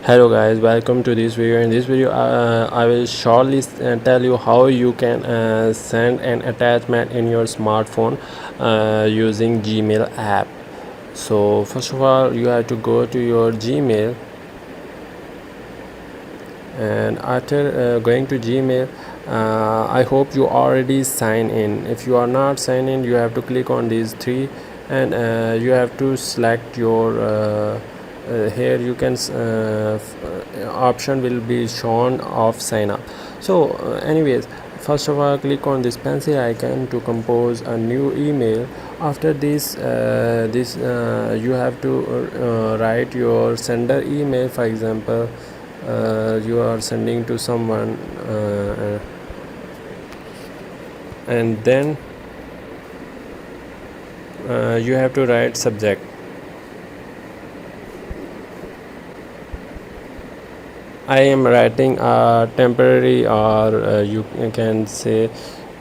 Hello guys, welcome to this video. In this video I will shortly tell you how you can send an attachment in your smartphone using Gmail app. So first of all, you have to go to your Gmail, and after going to Gmail, I hope you already sign in. If you are not signed in, you have to click on these three, and you have to select your here you can option will be shown of sign up. So anyways, first of all, click on this pencil icon to compose a new email. After this you have to write your sender email. For example, you are sending to someone, and then you have to write subject. I am writing a temporary, or you can say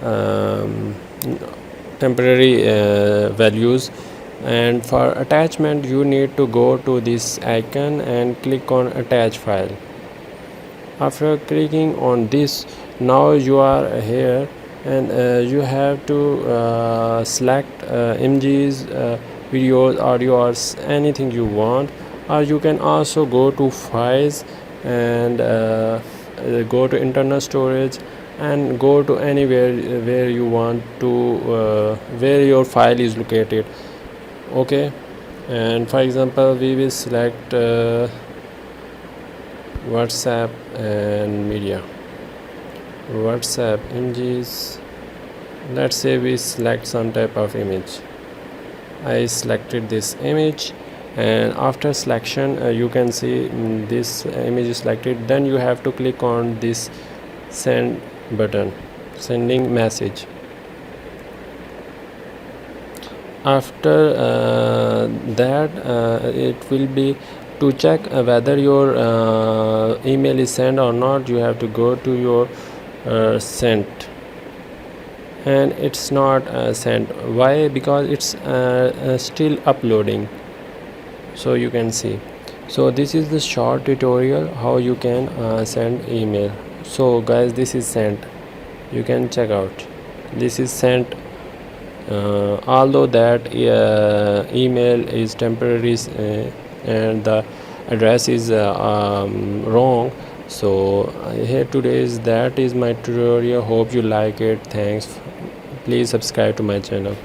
um, temporary values. And for attachment, you need to go to this icon and click on attach file. After clicking on this, now you are here, and you have to select images, videos, audio, or anything you want. Or you can also go to files, and go to internal storage, and go to anywhere where you want to where your file is located. Okay, and for example, we will select WhatsApp and media. WhatsApp images. Let's say we select some type of image. I selected this image, and after selection you can see this image is selected. Then you have to click on this send button, sending message. After that, it will be to check whether your email is sent or not. You have to go to your sent, and it's not sent. Why? Because it's still uploading. So you can see. So this is the short tutorial how you can send email. So guys, this is sent. You can check out. This is sent. Although that email is temporary, and the address is wrong. So here today is that is my tutorial. Hope you like it. Thanks. Please subscribe to my channel.